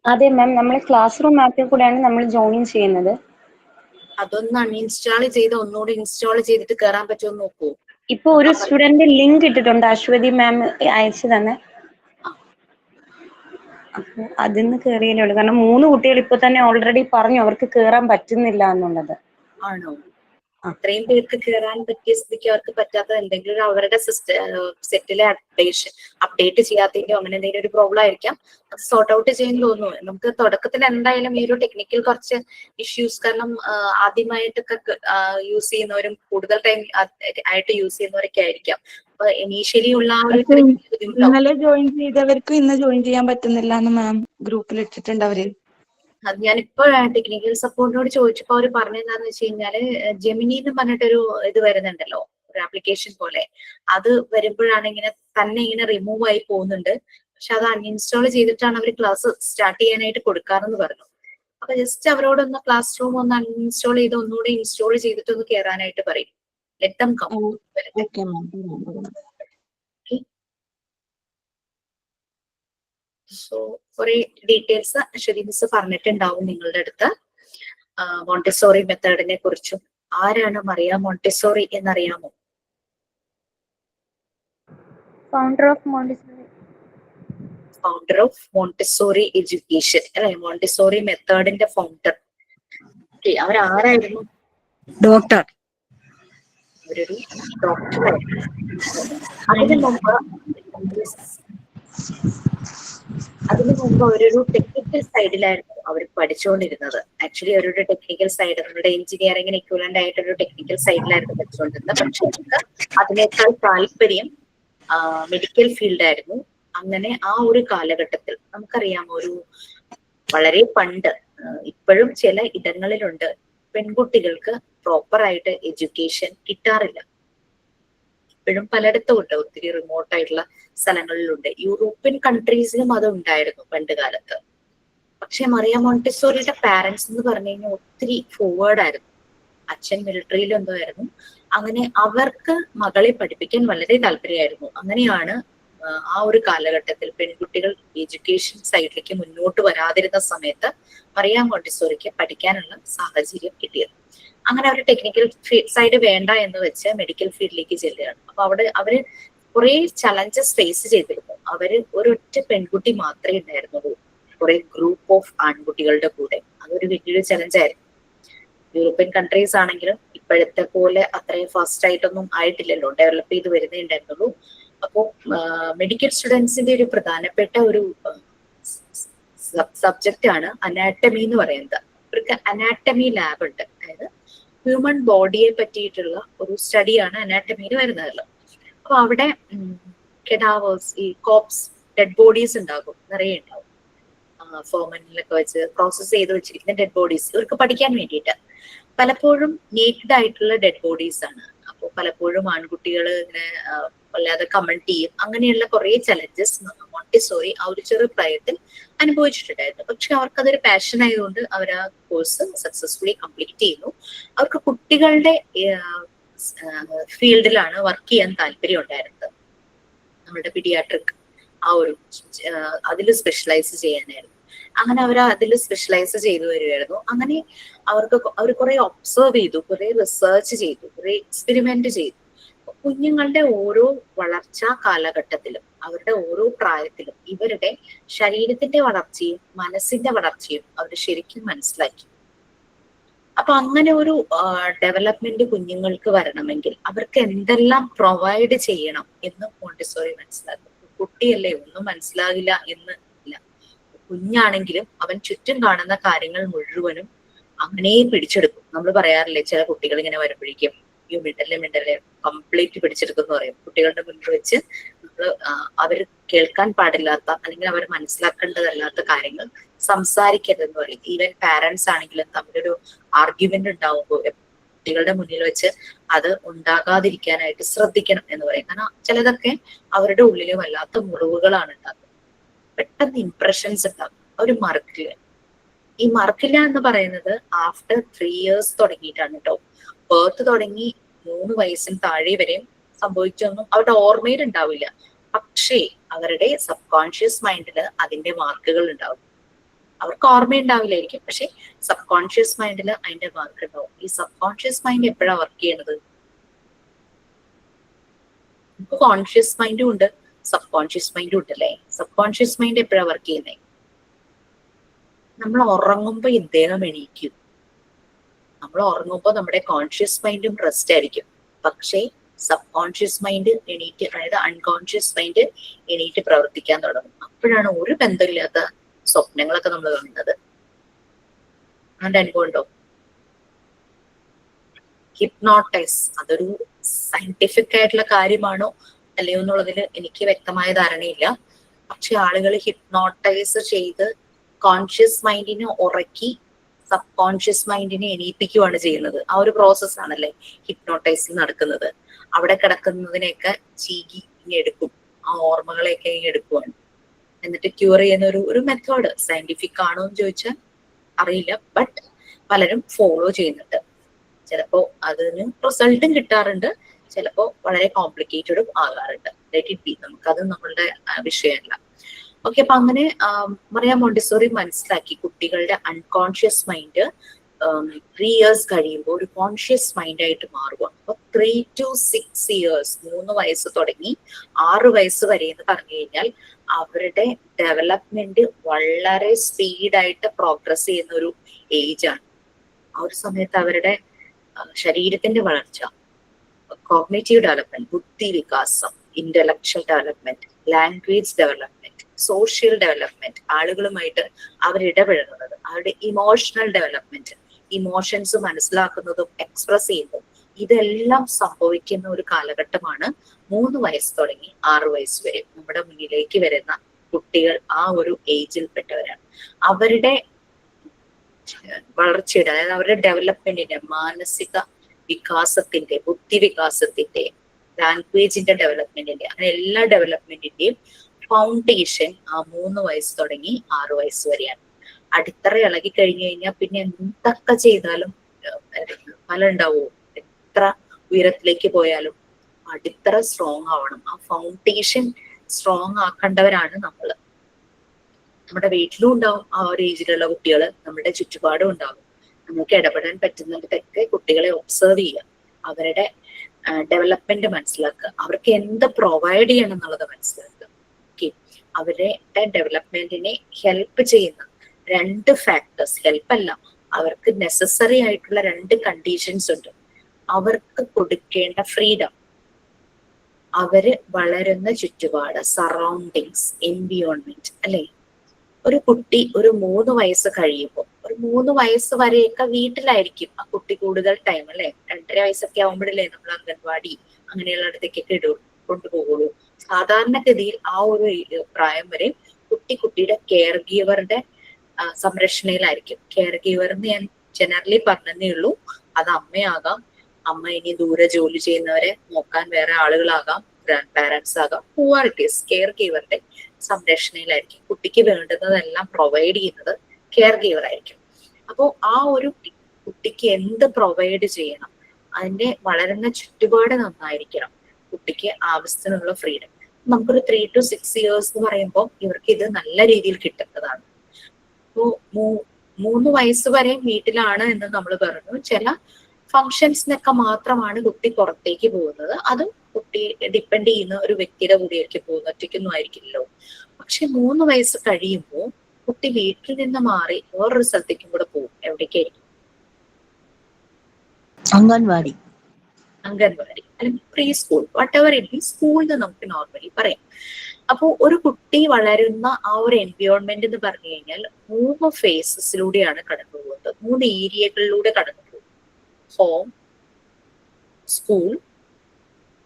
അതെ മാം, നമ്മൾ ക്ലാസ് റൂം ആപ്പിൽ കൂടെയാണ് നമ്മൾ ജോയിൻ ചെയ്യുന്നത്. അതൊന്ന് അൺഇൻസ്റ്റാൾ ചെയ്ത് ഒന്നുകൂടി ഇൻസ്റ്റാൾ ചെയ്തിട്ട് കയറാൻ പറ്റുമോ നോക്കൂ. ഇപ്പൊ ഒരു സ്റ്റുഡന്റ് ലിങ്ക് ഇട്ടിട്ടുണ്ട്, അശ്വതി മാം അയച്ചു തന്നെ. അപ്പൊ അതിന്ന് കയറിയല്ലേ ഉള്ളൂ, കാരണം 3 കുട്ടികൾ ഇപ്പൊ തന്നെ ഓൾറെഡി പറഞ്ഞു അവർക്ക് കയറാൻ പറ്റുന്നില്ല എന്നുള്ളത്. ആണോ? അത്രയും പേർക്ക് കയറാൻ പറ്റിയ സ്ഥിതിക്ക് അവർക്ക് പറ്റാത്ത എന്തെങ്കിലും അവരുടെ സെറ്റിലെ അപ്ഡേറ്റ് ചെയ്യാത്തതിന്റെ അങ്ങനെ എന്തെങ്കിലും ഒരു പ്രോബ്ലം ആയിരിക്കാം. അത് സോർട്ട് ഔട്ട് ചെയ്യാൻ തോന്നുന്നു. നമുക്ക് തുടക്കത്തിൽ എന്തായാലും ഈ ഒരു ടെക്നിക്കൽ കുറച്ച് ഇഷ്യൂസ്, കാരണം ആദ്യമായിട്ടൊക്കെ യൂസ് ചെയ്യുന്നവരും കൂടുതൽ ടൈം ആയിട്ട് യൂസ് ചെയ്യുന്നവരൊക്കെ ആയിരിക്കാം. അപ്പൊ ഇനീഷ്യലി ഉള്ള ആ ഒരു ബുദ്ധിമുട്ടാവും. ഇന്നലെ ജോയിൻ ചെയ്തവർക്ക് ഇന്ന് ജോയിൻ ചെയ്യാൻ പറ്റുന്നില്ല എന്ന് മാം ഗ്രൂപ്പിൽ ഇട്ടിട്ടുണ്ട് അവര്. അത് ഞാനിപ്പോ ടെക്നിക്കൽ സപ്പോർട്ടിനോട് ചോദിച്ചപ്പോ അവര് പറഞ്ഞെന്താന്ന് വെച്ച് കഴിഞ്ഞാല് ജെമിനി എന്ന് പറഞ്ഞിട്ടൊരു ഇത് വരുന്നുണ്ടല്ലോ, ഒരു ആപ്ലിക്കേഷൻ പോലെ. അത് വരുമ്പോഴാണ് ഇങ്ങനെ റിമൂവ് ആയി പോകുന്നുണ്ട്. പക്ഷെ അത് അൺഇൻസ്റ്റാൾ ചെയ്തിട്ടാണ് അവർ ക്ലാസ് സ്റ്റാർട്ട് ചെയ്യാനായിട്ട് കൊടുക്കാറെന്ന് പറഞ്ഞു. അപ്പൊ ജസ്റ്റ് അവരോടൊന്ന് ക്ലാസ് റൂം ഒന്ന് അൺഇൻസ്റ്റാൾ ചെയ്ത് ഒന്നുകൂടി ഇൻസ്റ്റാൾ ചെയ്തിട്ട് ഒന്ന് കയറാനായിട്ട് പറയും. Let them come. Okay ma'am. So കുറെ ഡീറ്റെയിൽസ് അശ്വതി മിസ് പറഞ്ഞിട്ടുണ്ടാവും നിങ്ങളുടെ അടുത്ത് മോണ്ടിസോറി മെത്തേഡിനെ കുറിച്ചും. ആരാണ് മറിയ മോണ്ടിസോറി എന്നറിയാമോ? Founder of Montessori. Founder of Montessori education അല്ലെ, മോണ്ടിസോറി മെത്തേഡിന്റെ ഫൗണ്ടർ. അവരാരായിരുന്നു? ഡോക്ടർ. അവരൊരു ഡോക്ടറായിരുന്നു. അതിനു മുമ്പ് അവരൊരു ടെക്നിക്കൽ സൈഡിലായിരുന്നു അവർ പഠിച്ചുകൊണ്ടിരുന്നത്. ആക്ച്വലി അവരുടെ ടെക്നിക്കൽ സൈഡ് നമ്മുടെ എഞ്ചിനീയറിംഗിന് ഇക്വലന്റ് ആയിട്ടൊരു ടെക്നിക്കൽ സൈഡിലായിരുന്നു പഠിച്ചുകൊണ്ടിരുന്നത്. പക്ഷെ അവർക്ക് അതിനേക്കാൾ താല്പര്യം മെഡിക്കൽ ഫീൽഡായിരുന്നു. അങ്ങനെ ആ ഒരു കാലഘട്ടത്തിൽ നമുക്കറിയാം, ഒരു വളരെ പണ്ട്, ഇപ്പോഴും ചില ഇടങ്ങളിലുണ്ട് പെൺകുട്ടികൾക്ക് പ്രോപ്പറായിട്ട് എഡ്യൂക്കേഷൻ കിട്ടാറില്ല. ഇപ്പോഴും പലയിടത്തും ഉണ്ട്, ഒത്തിരി റിമോട്ട് ആയിട്ടുള്ള സ്ഥലങ്ങളിലുണ്ട്. യൂറോപ്യൻ കൺട്രീസിലും അത് ഉണ്ടായിരുന്നു പണ്ട് കാലത്ത്. പക്ഷെ മറിയ മോണ്ടിസോറിയുടെ പാരന്റ്സ് എന്ന് പറഞ്ഞു കഴിഞ്ഞാൽ ഒത്തിരി ഫോർവേഡ് ആയിരുന്നു. അച്ഛൻ മിലിറ്ററിയിൽ എന്തോ ആയിരുന്നു. അങ്ങനെ അവർക്ക് മകളെ പഠിപ്പിക്കാൻ വളരെ താല്പര്യമായിരുന്നു. അങ്ങനെയാണ് ആ ഒരു കാലഘട്ടത്തിൽ പെൺകുട്ടികൾ എഡ്യൂക്കേഷൻ സൈഡിലേക്ക് മുന്നോട്ട് വരാതിരുന്ന സമയത്ത് മറിയ മോണ്ടിസോറിക്ക് പഠിക്കാനുള്ള സാഹചര്യം കിട്ടിയത്. അങ്ങനെ അവർ ടെക്നിക്കൽ സൈഡ് വേണ്ട എന്ന് വെച്ച് മെഡിക്കൽ ഫീൽഡിലേക്ക് ചെല്ലുകയാണ്. അപ്പൊ അവിടെ അവര് കുറെ ചലഞ്ചസ് ഫേസ് ചെയ്തിരുന്നു. അവര് ഒരൊറ്റ പെൺകുട്ടി മാത്രമേ ഉണ്ടായിരുന്നുള്ളൂ കുറെ ഗ്രൂപ്പ് ഓഫ് ആൺകുട്ടികളുടെ കൂടെ. അതൊരു വലിയൊരു ചലഞ്ചായിരുന്നു. യൂറോപ്യൻ കൺട്രീസ് ആണെങ്കിലും ഇപ്പോഴത്തെ പോലെ അത്രയും ഫാസ്റ്റ് ആയിട്ടൊന്നും ആയിട്ടില്ലല്ലോ, ഡെവലപ്പ് ചെയ്ത് വരുന്നേ ഉണ്ടായിരുന്നുള്ളൂ. അപ്പോൾ മെഡിക്കൽ സ്റ്റുഡൻസിന്റെ ഒരു പ്രധാനപ്പെട്ട ഒരു സബ്ജക്റ്റ് ആണ് അനാറ്റമി എന്ന് പറയുന്നത്. ഇവർക്ക് അനാറ്റമി ലാബ് ഉണ്ട്. അതായത് ഹ്യൂമൻ ബോഡിയെ പറ്റിയിട്ടുള്ള ഒരു സ്റ്റഡിയാണ് അനാറ്റമിയിൽ വരുന്നത്. അപ്പൊ അവിടെ കെഡാവേഴ്സ്, ഈ കോപ്സ്, ഡെഡ് ബോഡീസ് ഉണ്ടാകും, നിറയെ ഉണ്ടാവും. ഫോമനിലൊക്കെ വെച്ച് പ്രോസസ് ചെയ്ത് വെച്ചിരിക്കുന്ന ഡെഡ് ബോഡീസ് ഇവർക്ക് പഠിക്കാൻ വേണ്ടിയിട്ട്. പലപ്പോഴും നേക്ഡ് ആയിട്ടുള്ള ഡെഡ് ബോഡീസ് ആണ്. അപ്പോൾ പലപ്പോഴും ആൺകുട്ടികൾ ഇങ്ങനെ വല്ലാതെ കമന്റ് ചെയ്യും. അങ്ങനെയുള്ള കുറെ ചലഞ്ചസ് മോണ്ടിസോറി ആ ഒരു ചെറു പ്രായത്തിൽ അനുഭവിച്ചിട്ടുണ്ടായിരുന്നു. പക്ഷെ അവർക്ക് അതൊരു പാഷൻ ആയതുകൊണ്ട് അവർ ആ കോഴ്സ് സക്സസ്ഫുള്ളി കംപ്ലീറ്റ് ചെയ്യുന്നു. അവർക്ക് കുട്ടികളുടെ ഫീൽഡിലാണ് വർക്ക് ചെയ്യാൻ താല്പര്യം ഉണ്ടായിരുന്നത്. നമ്മുടെ പീഡിയാട്രിക് ആ ഒരു അതിൽ സ്പെഷ്യലൈസ് ചെയ്യാനായിരുന്നു. അങ്ങനെ അവർ അതിൽ സ്പെഷ്യലൈസ് ചെയ്തു വരികയായിരുന്നു. അങ്ങനെ അവർ കുറെ ഒബ്സർവ് ചെയ്തു, കുറെ റിസർച്ച് ചെയ്തു, കുറെ എക്സ്പെരിമെന്റ് ചെയ്തു. കുഞ്ഞുങ്ങളുടെ ഓരോ വളർച്ചാ കാലഘട്ടത്തിലും അവരുടെ ഓരോ പ്രായത്തിലും ഇവരുടെ ശരീരത്തിന്റെ വളർച്ചയും മനസ്സിന്റെ വളർച്ചയും അവർ ശരിക്കും മനസ്സിലാക്കി. അപ്പൊ അങ്ങനെ ഒരു ഡെവലപ്മെന്റ് കുഞ്ഞുങ്ങൾക്ക് വരണമെങ്കിൽ അവർക്ക് എന്തെല്ലാം പ്രൊവൈഡ് ചെയ്യണം എന്ന് മോണ്ടിസോറി മനസ്സിലാക്കും. കുട്ടിയല്ലേ, ഒന്നും മനസ്സിലാകില്ല എന്ന് ഇല്ല. കുഞ്ഞാണെങ്കിലും അവൻ ചുറ്റും കാണുന്ന കാര്യങ്ങൾ മുഴുവനും അങ്ങനെ പിടിച്ചെടുക്കും. നമ്മൾ പറയാറില്ലേ, ചില കുട്ടികൾ ഇങ്ങനെ വരുമ്പോഴേക്കും ഈ മിണ്ടല്ലേ കംപ്ലീറ്റ് പിടിച്ചെടുക്കും പറയും. കുട്ടികളുടെ മുന്നിൽ വെച്ച് നമ്മൾ അവർ കേൾക്കാൻ പാടില്ലാത്ത അല്ലെങ്കിൽ അവർ മനസ്സിലാക്കേണ്ടതല്ലാത്ത കാര്യങ്ങൾ സംസാരിക്കരുതെന്ന് പറയും. ഈവൻ പാരന്റ്സ് ആണെങ്കിലും തമ്മിലൊരു ആർഗ്യുമെന്റ് ഉണ്ടാവുമ്പോൾ കുട്ടികളുടെ മുന്നിൽ വെച്ച് അത് ഉണ്ടാകാതിരിക്കാനായിട്ട് ശ്രദ്ധിക്കണം എന്ന് പറയും. കാരണം ചിലതൊക്കെ അവരുടെ ഉള്ളിൽ വല്ലാത്ത മുറിവുകളാണ് ഉണ്ടാകുന്നത്. പെട്ടെന്ന് ഇംപ്രഷൻസ് ഉണ്ടാകും, അവർ മറക്കില്ല. ഈ മറക്കില്ല എന്ന് പറയുന്നത് ആഫ്റ്റർ 3 years തുടങ്ങിയിട്ടാണ് കേട്ടോ. ബേർത്ത് തുടങ്ങി 3 വയസ്സിന് താഴെ വരെയും സംഭവിച്ചൊന്നും അവരുടെ ഓർമ്മയിൽ ഉണ്ടാവില്ല. പക്ഷേ അവരുടെ സബ് കോൺഷ്യസ് മൈൻഡിൽ അതിന്റെ മാർക്കുകൾ ഉണ്ടാവും. അവർക്ക് ഓർമ്മയുണ്ടാവില്ലായിരിക്കും, പക്ഷെ സബ് കോൺഷ്യസ് മൈൻഡിൽ അതിന്റെ മാർക്ക് ഉണ്ടാവും. ഈ സബ് കോൺഷ്യസ് മൈൻഡ് എപ്പോഴാണ് വർക്ക് ചെയ്യണത്? നമുക്ക് കോൺഷ്യസ് മൈൻഡും ഉണ്ട്, സബ് കോൺഷ്യസ് മൈൻഡും ഉണ്ട് അല്ലേ? സബ് കോൺഷ്യസ് മൈൻഡ് എപ്പോഴാണ് വർക്ക് ചെയ്യുന്നത്? നമ്മൾ ഉറങ്ങുമ്പോ ഇദ്ദേഹം എണീക്കും. നമ്മൾ ഉറങ്ങുമ്പോൾ നമ്മുടെ കോൺഷ്യസ് മൈൻഡും റെസ്റ്റ് ആയിരിക്കും. പക്ഷേ സബ് കോൺഷ്യസ് മൈൻഡ് എണീറ്റ്, അതായത് അൺകോൺഷ്യസ് മൈൻഡ് എണീറ്റ് പ്രവർത്തിക്കാൻ തുടങ്ങും. അപ്പോഴാണ് ഒരു ബന്ധമില്ലാത്ത സ്വപ്നങ്ങളൊക്കെ നമ്മൾ കാണുന്നത്. അതിന്റെ അനുഭവം ഉണ്ടോ? ഹിപ്നോട്ടൈസ് അതൊരു സയന്റിഫിക് ആയിട്ടുള്ള കാര്യമാണോ അല്ലയോ എന്നുള്ളതിൽ എനിക്ക് വ്യക്തമായ ധാരണയില്ല. പക്ഷെ ആളുകൾ ഹിപ്നോട്ടൈസ് ചെയ്ത് കോൺഷ്യസ് മൈൻഡിനെ ഉറക്കി സബ് കോൺഷ്യസ് മൈൻഡിനെ എണീപ്പിക്കുകയാണ് ചെയ്യുന്നത്. ആ ഒരു പ്രോസസ് ആണല്ലേ ഹിപ്നോട്ടൈസിൽ നടക്കുന്നത്. അവിടെ കിടക്കുന്നതിനെയൊക്കെ ചീകി എടുക്കും, ആ ഓർമ്മകളെയൊക്കെ എടുക്കുവാണ്. എന്നിട്ട് ക്യൂർ ചെയ്യുന്ന ഒരു മെത്തേഡ് സയന്റിഫിക് ആണോ എന്ന് ചോദിച്ചാൽ അറിയില്ല. ബട്ട് പലരും ഫോളോ ചെയ്യുന്നുണ്ട്. ചിലപ്പോ അതിന് റിസൾട്ടും കിട്ടാറുണ്ട്, ചിലപ്പോ വളരെ കോംപ്ലിക്കേറ്റഡും ആകാറുണ്ട്. ലെറ്റ് ഇറ്റ് ബി, നമുക്കത് നമ്മളുടെ വിഷയമല്ല. ഓക്കെ, അപ്പൊ അങ്ങനെ മറിയ മോണ്ടിസോറി മനസ്സിലാക്കി കുട്ടികളുടെ അൺകോൺഷ്യസ് മൈൻഡ് 3 years കഴിയുമ്പോൾ ഒരു കോൺഷ്യസ് മൈൻഡ് ആയിട്ട് മാറുക. അപ്പൊ 3 to 6 years, 3 വയസ്സ് തുടങ്ങി 6 വയസ്സ് വരെ എന്ന് പറഞ്ഞു കഴിഞ്ഞാൽ അവരുടെ ഡെവലപ്മെന്റ് വളരെ സ്പീഡായിട്ട് പ്രോഗ്രസ് ചെയ്യുന്ന ഒരു ഏജ് ആണ്. ആ ഒരു സമയത്ത് അവരുടെ ശരീരത്തിന്റെ വളർച്ച, കോഗ്നിറ്റീവ് ഡെവലപ്മെന്റ്, ബുദ്ധി വികാസം, intellectual development, language development, social development, ആളുകളുമായിട്ട് അവരിടപഴകുന്നത്, അവരുടെ ഇമോഷണൽ ഡെവലപ്മെന്റ്, ഇമോഷൻസ് മനസ്സിലാക്കുന്നതും എക്സ്പ്രസ് ചെയ്യുന്നതും, ഇതെല്ലാം സംഭവിക്കുന്ന ഒരു കാലഘട്ടമാണ് 3 വയസ്സ് തുടങ്ങി 6 വയസ്സ് വരെ. നമ്മുടെ മുന്നിലേക്ക് വരുന്ന കുട്ടികൾ ആ ഒരു ഏജിൽ പെട്ടവരാണ്. അവരുടെ വളർച്ചയുടെ, അതായത് അവരുടെ ഡെവലപ്മെന്റിന്റെ, മാനസിക വികാസത്തിന്റെ, ബുദ്ധി വികാസത്തിന്റെ, ലാംഗ്വേജിന്റെ ഡെവലപ്മെന്റിന്റെ, അങ്ങനെ എല്ലാ ഡെവലപ്മെന്റിന്റെയും ഫൗണ്ടേഷൻ ആ 3 വയസ്സ് തുടങ്ങി 6 വയസ്സ് വരെയാണ്. അടിത്തറ ഇളകി കഴിഞ്ഞു കഴിഞ്ഞാൽ പിന്നെ എന്തൊക്കെ ചെയ്താലും ഫലം ഉണ്ടാവുമോ? എത്ര ഉയരത്തിലേക്ക് പോയാലും അടിത്തറ സ്ട്രോങ് ആവണം. ആ ഫൗണ്ടേഷൻ സ്ട്രോങ് ആക്കേണ്ടവരാണ് നമ്മൾ. നമ്മുടെ വീട്ടിലും ഉണ്ടാവും ആ ഒരു ഏജിലുള്ള കുട്ടികൾ, നമ്മുടെ ചുറ്റുപാടും ഉണ്ടാവും. നമുക്ക് ഇടപെടാൻ പറ്റുന്നിടത്തൊക്കെ കുട്ടികളെ ഒബ്സർവ് ചെയ്യുക, അവരുടെ ഡെവലപ്മെന്റ് മനസ്സിലാക്കുക, അവർക്ക് എന്ത് പ്രൊവൈഡ് ചെയ്യണം എന്നുള്ളത് മനസ്സിലാക്കുക. ഓക്കെ, അവരുടെ ഡെവലപ്മെന്റിനെ ഹെൽപ്പ് ചെയ്യുന്ന 2 ഫാക്ടേഴ്സ്, ഹെൽപ്പ് അല്ല, അവർക്ക് നെസസറി ആയിട്ടുള്ള 2 കണ്ടീഷൻസ് ഉണ്ട്. അവർക്ക് കൊടുക്കേണ്ട ഫ്രീഡം, അവര് വളരുന്ന ചുറ്റുപാട്, സറൗണ്ടിങ്സ്, എൻവിയോൺമെന്റ് അല്ലെ? ഒരു കുട്ടി ഒരു 3 വയസ്സ് കഴിയുമ്പോൾ ഒരു 3 വയസ്സ് വരെയൊക്കെ വീട്ടിലായിരിക്കും ആ കുട്ടി കൂടുതൽ ടൈം, അല്ലെ? 2.5 വയസ്സൊക്കെ ആവുമ്പോഴല്ലേ നമ്മൾ അംഗൻവാടി അങ്ങനെയുള്ള ഇടത്തേക്കൊക്കെ കൊണ്ടുപോകുള്ളൂ. സാധാരണഗതിയിൽ ആ ഒരു പ്രായം വരെ കുട്ടിയുടെ കെയർ ഗീവറുടെ സംരക്ഷണയിലായിരിക്കും. കെയർ ഗീവർ എന്ന് ഞാൻ ജനറലി പറഞ്ഞതേ ഉള്ളൂ. അത് അമ്മയാകാം, അമ്മ ഇനി ദൂരെ ജോലി ചെയ്യുന്നവരെ നോക്കാൻ വേറെ ആളുകളാകാം, ഗ്രാൻഡ് പാരന്റ്സ് ആകാം. ഹൂആർട്ടീസ് കെയർ ഗീവറുടെ സംരക്ഷണയിലായിരിക്കും. കുട്ടിക്ക് വേണ്ടുന്നതെല്ലാം പ്രൊവൈഡ് ചെയ്യുന്നത് കെയർ ഗീവർ ആയിരിക്കും. അപ്പോൾ ആ ഒരു കുട്ടിക്ക് എന്ത് പ്രൊവൈഡ് ചെയ്യണം, അതിന്റെ വളരുന്ന ചുറ്റുപാട് നന്നായിരിക്കണം, കുട്ടിക്ക് ആവശ്യത്തിനുള്ള ഫ്രീഡം. നമുക്കൊരു 3 to 6 years എന്ന് പറയുമ്പോൾ ഇവർക്ക് ഇത് നല്ല രീതിയിൽ കിട്ടുന്നതാണ്. അപ്പോൾ 3 വയസ്സ് വരെ വീട്ടിലാണ് എന്ന് നമ്മൾ പറഞ്ഞു. ചില ഫങ്ഷൻസിനൊക്കെ മാത്രമാണ് കുട്ടി പുറത്തേക്ക് പോകുന്നത്. അതും കുട്ടി ഡിപ്പെൻഡ് ചെയ്യുന്ന ഒരു വ്യക്തിയുടെ കൂടെയായിരിക്കും പോകുന്നത്, ഒറ്റയ്ക്കൊന്നും ആയിരിക്കില്ലല്ലോ. പക്ഷെ 3 വയസ്സ് കഴിയുമ്പോൾ കുട്ടി വീട്ടിൽ നിന്ന് മാറി വേറൊരു സ്ഥലത്തേക്കും കൂടെ പോകും. എവിടേക്കായിരിക്കും? അംഗൻവാടി അല്ലെങ്കിൽ pre school, what ever it means, സ്കൂളിൽ നമുക്ക് നോർമലി പറയാം. അപ്പോൾ ഒരു കുട്ടി വളരുന്ന ആ ഒരു എൻവയോൺമെന്റ് എന്ന് പറഞ്ഞു കഴിഞ്ഞാൽ 3 ഫേസസിലൂടെയാണ് കടന്നു പോകുന്നത്, 3 ഏരിയകളിലൂടെ കടന്നു പോകും. ഹോം, സ്കൂൾ,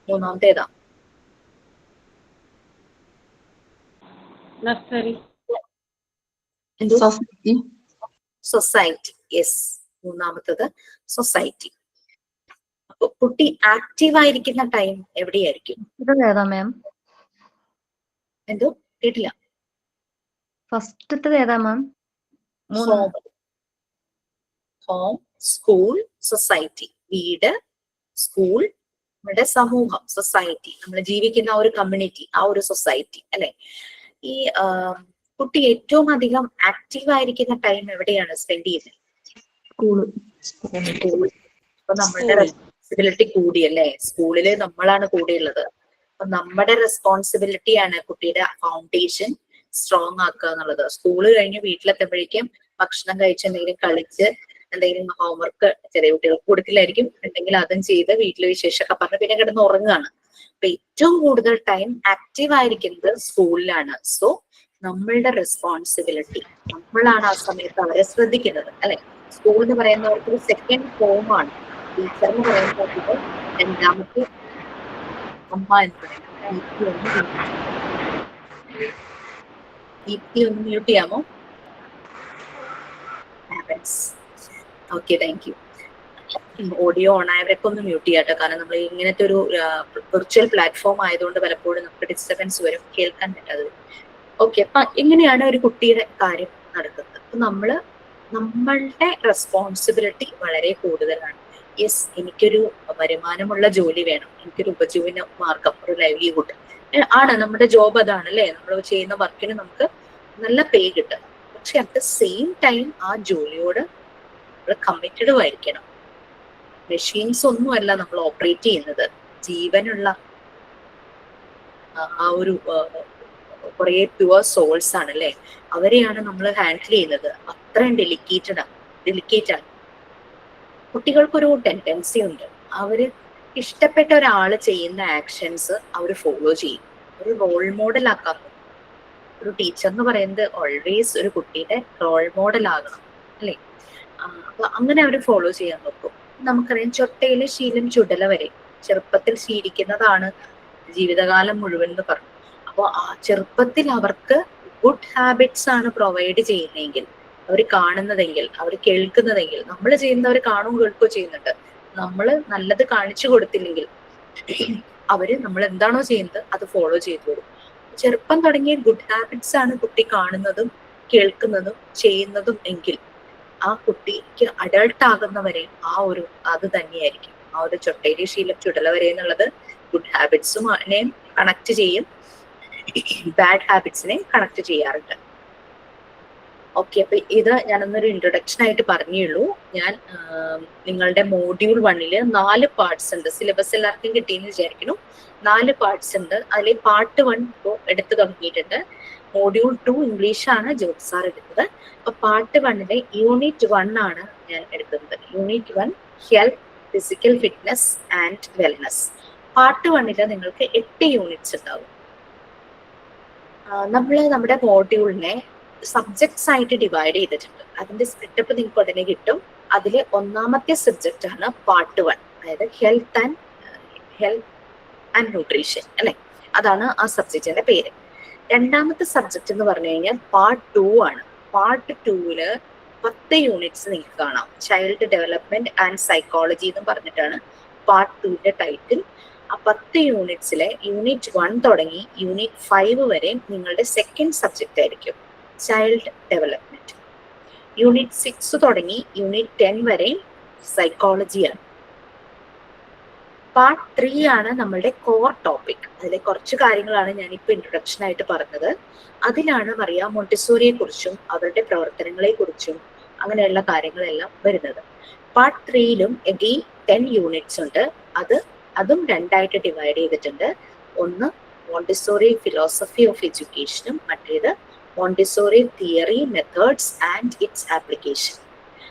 മൂന്നാമത്തേതാ നഴ്സറി, സൊസൈറ്റി. യെസ്, മൂന്നാമത്തത് സൊസൈറ്റി. അപ്പൊ കുട്ടി ആക്റ്റീവ് ആയിരിക്കുന്ന ടൈം എവിടെയായിരിക്കും? ഏതാ മാം? എന്തോ കേട്ടില്ല. ഫസ്റ്റത്തെ ഏതാ മാം? Home, school, society. വീട്, സ്കൂൾ, നമ്മുടെ സമൂഹം, സൊസൈറ്റി, നമ്മൾ ജീവിക്കുന്ന ആ ഒരു കമ്മ്യൂണിറ്റി, ആ ഒരു സൊസൈറ്റി, അല്ലെ? ഈ കുട്ടി ഏറ്റവും അധികം ആക്റ്റീവ് ആയിരിക്കുന്ന ടൈം എവിടെയാണ് സ്പെൻഡ് ചെയ്യുന്നത്? സ്കൂൾ. അപ്പൊ നമ്മളുടെ റെസ്പോൺസിബിലിറ്റി കൂടിയല്ലേ? സ്കൂളില് നമ്മളാണ് കൂടെയുള്ളത്. അപ്പൊ നമ്മുടെ റെസ്പോൺസിബിലിറ്റിയാണ് കുട്ടിയുടെ ഫൗണ്ടേഷൻ സ്ട്രോങ് ആക്കുക എന്നുള്ളത്. സ്കൂള് കഴിഞ്ഞ് വീട്ടിലെത്തുമ്പോഴേക്കും ഭക്ഷണം കഴിച്ച് എന്തെങ്കിലും കളിച്ച് എന്തെങ്കിലും ഹോംവർക്ക് ചെറിയ കുട്ടികൾക്ക് കൊടുക്കില്ലായിരിക്കും, ഉണ്ടെങ്കിൽ അതും ചെയ്ത് വീട്ടിലെ വിശേഷമൊക്കെ പറഞ്ഞ് പിന്നെ കിടന്ന് ഉറങ്ങുകയാണ്. അപ്പൊ ഏറ്റവും കൂടുതൽ ടൈം ആക്റ്റീവ് ആയിരിക്കുന്നത് സ്കൂളിലാണ്. സോ നമ്മളുടെ റെസ്പോൺസിബിലിറ്റി, നമ്മളാണ് ആ സമയത്ത് അവരെ ശ്രദ്ധിക്കുന്നത്, അല്ലെ? സ്കൂൾ എന്ന് പറയുന്നവർക്ക് ഒരു സെക്കൻഡ് ഹോമാണ്. ടീച്ചർ എന്ന് പറയുന്നത് രണ്ടാമത്തെ അമ്മ എന്ന് പറയുന്നത്. ഒന്ന് മ്യൂട്ട് ചെയ്യാമോ? Okay, thank you. Audio on ആയവരൊക്കെ ഒന്ന് മ്യൂട്ട് ചെയ്യാട്ടോ, കാരണം നമ്മൾ ഇങ്ങനത്തെ ഒരു വിർച്വൽ പ്ലാറ്റ്ഫോം ആയതുകൊണ്ട് പലപ്പോഴും നമുക്ക് ഡിസ്റ്റർബൻസ് വരും, കേൾക്കാൻ പറ്റാതെ. ഓക്കെ, അപ്പൊ എങ്ങനെയാണ് ഒരു കുട്ടിയുടെ കാര്യം നടക്കുന്നത്? അപ്പൊ നമ്മളുടെ റെസ്പോൺസിബിലിറ്റി വളരെ കൂടുതലാണ്. യെസ്, എനിക്കൊരു വരുമാനമുള്ള ജോലി വേണം, എനിക്കൊരു ഉപജീവന മാർഗം, ഒരു ലൈവ്ലിഹുഡ് ആണ് നമ്മുടെ ജോബ്, അതാണ് അല്ലെ? നമ്മൾ ചെയ്യുന്ന വർക്കിന് നമുക്ക് നല്ല പേ കിട്ടും. പക്ഷെ അറ്റ് ദ സെയിം ടൈം ആ ജോലിയോട് നമ്മൾ കമ്മിറ്റഡ് ആയിരിക്കണം. മെഷീൻസ് ഒന്നുമല്ല നമ്മൾ ഓപ്പറേറ്റ് ചെയ്യുന്നത്, ജീവനുള്ള ആ ഒരു കുറെ പ്യുവർ സോൾസ് ആണ്, അല്ലെ? അവരെയാണ് നമ്മൾ ഹാൻഡിൽ ചെയ്യുന്നത്. അത്രയും ഡെലിക്കേറ്റ് ആണ്. കുട്ടികൾക്കൊരു ടെൻഡൻസി ഉണ്ട്, അവര് ഇഷ്ടപ്പെട്ട ഒരാൾ ചെയ്യുന്ന ആക്ഷൻസ് അവർ ഫോളോ ചെയ്യും, ഒരു റോൾ മോഡൽ ആക്കാൻ. ഒരു ടീച്ചർ എന്ന് പറയുന്നത് ഓൾവേസ് ഒരു കുട്ടിയുടെ റോൾ മോഡൽ ആകണം, അല്ലെ? അപ്പൊ അങ്ങനെ അവർ ഫോളോ ചെയ്യാൻ നോക്കും. നമുക്കറിയാം, ചൊട്ടയിലെ ശീലം ചുടല വരെ, ചെറുപ്പത്തിൽ ശീലിക്കുന്നതാണ് ജീവിതകാലം മുഴുവൻ എന്ന് പറഞ്ഞു. അപ്പോൾ ആ ചെറുപ്പത്തിൽ അവർക്ക് ഗുഡ് ഹാബിറ്റ്സ് ആണ് പ്രൊവൈഡ് ചെയ്യുന്നതെങ്കിൽ, അവർ കാണുന്നതെങ്കിൽ, അവർ കേൾക്കുന്നതെങ്കിൽ, നമ്മൾ ചെയ്യുന്നവർ കാണുകയോ കേൾക്കുകയോ ചെയ്യുന്നുണ്ട്. നമ്മൾ നല്ലത് കാണിച്ചു കൊടുത്തില്ലെങ്കിൽ അവര് നമ്മൾ എന്താണോ ചെയ്യുന്നത് അത് ഫോളോ ചെയ്തു വരും. ചെറുപ്പം തുടങ്ങിയ ഗുഡ് ഹാബിറ്റ്സ് ആണ് കുട്ടി കാണുന്നതും കേൾക്കുന്നതും ചെയ്യുന്നതും എങ്കിൽ ആ കുട്ടിക്ക് അഡൾട്ട് ആകുന്നവരെ അത് തന്നെയായിരിക്കും. ആ ഒരു ചൊട്ടയിലെ ശീലം ചുടല വരെ എന്നുള്ളത് ഗുഡ് ഹാബിറ്റ്സും കണക്ട് ചെയ്യും, ബാഡ് ഹാബിറ്റ്സിനെ കണക്ട് ചെയ്യാറുണ്ട്. ഓക്കെ, അപ്പൊ ഇത് ഞാനൊന്നൊരു ഇൻട്രൊഡക്ഷൻ ആയിട്ട് പറഞ്ഞുള്ളൂ. ഞാൻ നിങ്ങളുടെ മോഡ്യൂൾ 1 4 പാർട്സ് ഉണ്ട്. സിലബസ് എല്ലാവർക്കും കിട്ടിയെന്ന് വിചാരിക്കുന്നു. 4 പാർട്സ് ഉണ്ട്. അതിൽ പാർട്ട് 1 ഇപ്പോൾ എടുത്തു തുടങ്ങിയിട്ടുണ്ട്. മോഡ്യൂൾ 2 ഇംഗ്ലീഷ് ആണ് ജ്യോതി സാർ എടുത്തത്. അപ്പൊ പാർട്ട് 1 യൂണിറ്റ് 1 ആണ് ഞാൻ എടുക്കുന്നത്. Unit 1 health, physical fitness and wellness. Part 1 നിങ്ങൾക്ക് 8 യൂണിറ്റ്സ് ഉണ്ടാവും. നമ്മുടെ മോഡ്യൂളിനെ സബ്ജക്ട്സ് ആയിട്ട് ഡിവൈഡ് ചെയ്തിട്ടുണ്ട്. അതിന്റെ സ്പ്ലിറ്റപ്പ് നിങ്ങൾക്ക് ഉടനെ കിട്ടും. അതിൽ ഒന്നാമത്തെ സബ്ജക്റ്റ് ആണ് പാർട്ട് 1, അതായത് ഹെൽത്ത് ആൻഡ് ന്യൂട്രീഷൻ അല്ലെ, അതാണ് ആ സബ്ജക്റ്റിന്റെ പേര്. രണ്ടാമത്തെ സബ്ജക്റ്റ് എന്ന് പറഞ്ഞു കഴിഞ്ഞാൽ പാർട്ട് 2 ആണ്. പാർട്ട് 2 10 യൂണിറ്റ്സ് നിങ്ങൾക്ക് കാണാം. ചൈൽഡ് ഡെവലപ്മെന്റ് ആൻഡ് സൈക്കോളജി എന്ന് പറഞ്ഞിട്ടാണ് പാർട്ട് 2 ടൈറ്റിൽ. ആ 10 യൂണിറ്റ്സിലെ യൂണിറ്റ് 1 തുടങ്ങി യൂണിറ്റ് 5 വരെ നിങ്ങളുടെ സെക്കൻഡ് സബ്ജക്റ്റ് ആയിരിക്കും ചൈൽഡ് ഡെവലപ്മെന്റ്. യൂണിറ്റ് 6 തുടങ്ങി യൂണിറ്റ് 10 വരെ സൈക്കോളജിയാണ്. പാർട്ട് 3 ആണ് നമ്മളുടെ കോർ ടോപ്പിക്. അതിലെ കുറച്ച് കാര്യങ്ങളാണ് ഞാനിപ്പോൾ ഇൻട്രൊഡക്ഷൻ ആയിട്ട് പറഞ്ഞത്. അതിലാണ് മറിയ മോണ്ടിസോറിയെ കുറിച്ചും അവരുടെ പ്രവർത്തനങ്ങളെ കുറിച്ചും അങ്ങനെയുള്ള കാര്യങ്ങളെല്ലാം വരുന്നത്. പാർട്ട് 3ലും എഗെയിൻ 10 യൂണിറ്റ്സ് ഉണ്ട്. അതും രണ്ടായിട്ട് ഡിവൈഡ് ചെയ്തിട്ടുണ്ട്. ഒന്ന് മോണ്ടിസോറി ഫിലോസഫി ഓഫ് എഡ്യൂക്കേഷനും മറ്റേത് Montessori theory, methods and its application.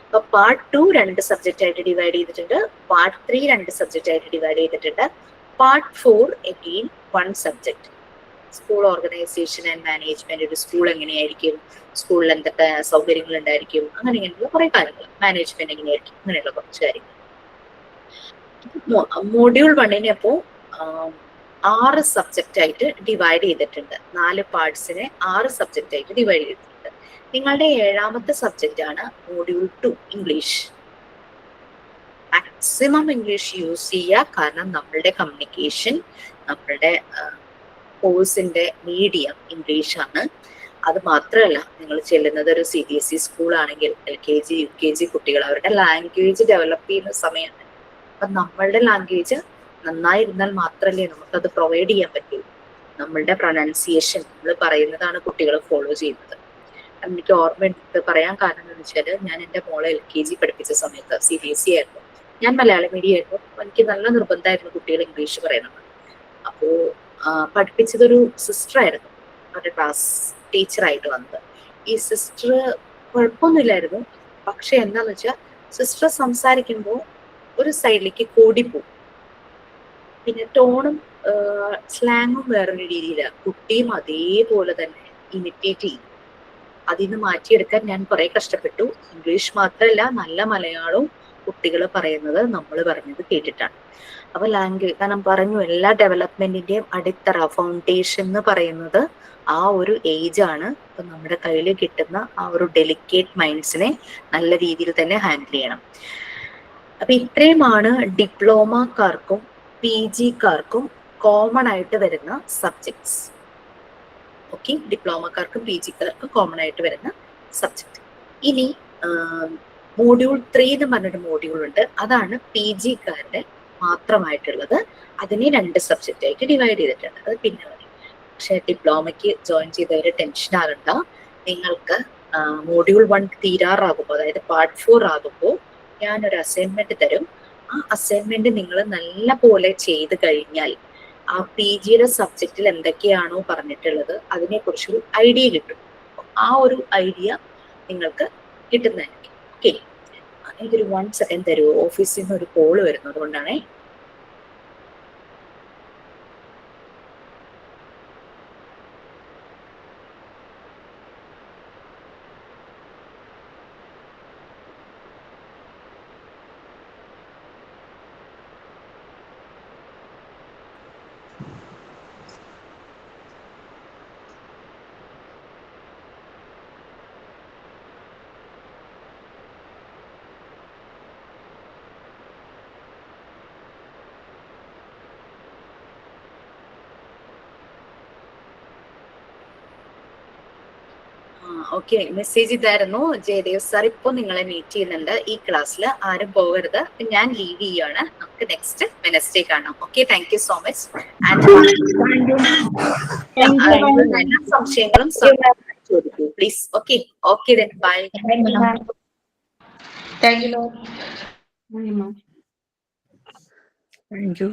അപ്പൊ പാർട്ട് 2 2 സബ്ജക്റ്റ് ആയിട്ട് ഡിവൈഡ് ചെയ്തിട്ടുണ്ട്. പാർട്ട് 3 2 സബ്ജക്റ്റ് ആയിട്ട് ഡിവൈഡ് ചെയ്തിട്ടുണ്ട്. Part 4 again 1 subject. School organisation and management, ഒരു സ്കൂൾ എങ്ങനെയായിരിക്കും, സ്കൂളിൽ എന്തൊക്കെ സൗകര്യങ്ങൾ ഉണ്ടായിരിക്കും, അങ്ങനെയുള്ള കുറെ കാര്യങ്ങൾ, മാനേജ്മെന്റ് എങ്ങനെയായിരിക്കും, അങ്ങനെയുള്ള കുറച്ച് കാര്യങ്ങൾ. മോഡ്യൂൾ 1 അപ്പോ 6 സബ്ജക്റ്റ് ആയിട്ട് ഡിവൈഡ് ചെയ്തിട്ടുണ്ട്. 4 പാർട്സിനെ 6 സബ്ജക്റ്റ് ആയിട്ട് ഡിവൈഡ് ചെയ്തിട്ടുണ്ട്. നിങ്ങളുടെ 7ാമത്തെ സബ്ജക്റ്റ് ആണ് module 2 English. Maximum English use ചെയ്യുക, കാരണം നമ്മളുടെ കമ്മ്യൂണിക്കേഷൻ, നമ്മളുടെ കോഴ്സിന്റെ മീഡിയം ഇംഗ്ലീഷ് ആണ്. അത് മാത്രമല്ല, നിങ്ങൾ ചെല്ലുന്നത് ഒരു CBSE സ്കൂൾ ആണെങ്കിൽ LKG UKG കുട്ടികൾ അവരുടെ ലാംഗ്വേജ് ഡെവലപ്പ് ചെയ്യുന്ന സമയമാണ്. അപ്പൊ നമ്മളുടെ ലാംഗ്വേജ് നന്നായിരുന്നാൽ മാത്രമല്ലേ നമുക്കത് പ്രൊവൈഡ് ചെയ്യാൻ പറ്റൂ. നമ്മളുടെ പ്രൊനൗൺസിയേഷൻ നമ്മൾ പറയുന്നതാണ് കുട്ടികൾ ഫോളോ ചെയ്യുന്നത്. എനിക്ക് ഓർമ്മ പറയാൻ കാരണം എന്ന് വെച്ചാൽ, ഞാൻ എൻ്റെ മോളെ LKG പഠിപ്പിച്ച സമയത്ത് CBSE ആയിരുന്നു, ഞാൻ മലയാളം മീഡിയം ആയിരുന്നു. എനിക്ക് നല്ല നിർബന്ധമായിരുന്നു കുട്ടികൾ ഇംഗ്ലീഷ് പറയണം. അപ്പോ പഠിപ്പിച്ചതൊരു സിസ്റ്റർ ആയിരുന്നു, അവരുടെ ക്ലാസ് ടീച്ചറായിട്ട് വന്നത്. ഈ സിസ്റ്റർ കുഴപ്പമൊന്നുമില്ലായിരുന്നു. പക്ഷെ എന്താന്ന് വെച്ചാൽ, സിസ്റ്റർ സംസാരിക്കുമ്പോൾ ഒരു സൈഡിലേക്ക് കൂടിപ്പോവും. പിന്നെ ടോണും സ്ലാങ്ങും വേറൊരു രീതിയിലാണ്. കുട്ടിയും അതേപോലെ തന്നെ ഇമിറ്റേറ്റ് ചെയ്യും. അതിൽ നിന്ന് മാറ്റിയെടുക്കാൻ ഞാൻ കുറെ കഷ്ടപ്പെട്ടു. ഇംഗ്ലീഷ് മാത്രമല്ല, നല്ല മലയാളവും കുട്ടികൾ പറയുന്നത് നമ്മൾ പറഞ്ഞത് കേട്ടിട്ടാണ്. അപ്പൊ ലാംഗ്വേജ്, കാരണം പറഞ്ഞു, എല്ലാ ഡെവലപ്മെന്റിന്റെയും അടിത്തറ, ഫൗണ്ടേഷൻ എന്ന് പറയുന്നത് ആ ഒരു ഏജ് ആണ്. അപ്പൊ നമ്മുടെ കയ്യിൽ കിട്ടുന്ന ആ ഒരു ഡെലിക്കേറ്റ് മൈൻഡ്സിനെ നല്ല രീതിയിൽ തന്നെ ഹാൻഡിൽ ചെയ്യണം. അപ്പൊ ഇത്രയുമാണ് ഡിപ്ലോമക്കാർക്കും PGക്കാർക്കും കോമൺ ആയിട്ട് വരുന്ന സബ്ജക്ട്സ്. ഓക്കെ, ഡിപ്ലോമക്കാർക്കും PGക്കാർക്കും കോമൺ ആയിട്ട് വരുന്ന സബ്ജക്ട്. ഇനി മോഡ്യൂൾ 3 എന്ന് പറഞ്ഞൊരു മോഡ്യൂൾ ഉണ്ട്. അതാണ് PGക്കാരുടെ മാത്രമായിട്ടുള്ളത്. അതിനെ 2 സബ്ജക്റ്റ് ആയിട്ട് ഡിവൈഡ് ചെയ്തിട്ടുണ്ട്. അത് പിന്നെ പറയും. പക്ഷെ ഡിപ്ലോമയ്ക്ക് ജോയിൻ ചെയ്തവർ ടെൻഷൻ ആകണ്ട. നിങ്ങൾക്ക് മോഡ്യൂൾ 1 തീരാറാകുമ്പോൾ, അതായത് പാർട്ട് 4 ആകുമ്പോൾ ഞാനൊരു അസൈൻമെന്റ് തരും. ആ അസൈൻമെന്റ് നിങ്ങൾ നല്ല പോലെ ചെയ്ത് കഴിഞ്ഞാൽ ആ PGയുടെ സബ്ജക്റ്റിൽ എന്തൊക്കെയാണോ പറഞ്ഞിട്ടുള്ളത് അതിനെക്കുറിച്ചൊരു ഐഡിയ കിട്ടും. ആ ഒരു ഐഡിയ നിങ്ങൾക്ക് കിട്ടുന്നതായിരിക്കും. ഓക്കെ, എനിക്കൊരു 1 സെക്കൻഡ് തരുമോ? ഓഫീസിൽ നിന്ന് ഒരു കോള് വരുന്നത് കൊണ്ടാണേ. ഓക്കെ, മെസ്സേജ് ഇതായിരുന്നു. ജയദേവ് സാർ ഇപ്പൊ നിങ്ങളെ മീറ്റ് ചെയ്യുന്നുണ്ട്. ഈ ക്ലാസ്സിൽ ആരും പോകരുത്. ഞാൻ ലീവ് ചെയ്യാണ്. നമുക്ക് നെക്സ്റ്റ് വെനസ്ഡേ കാണാം. Okay, thank you so much. എല്ലാ സംശയങ്ങളും ചോദിക്കൂ please. Okay, okay then bye. Thank you, Lord. Thank you.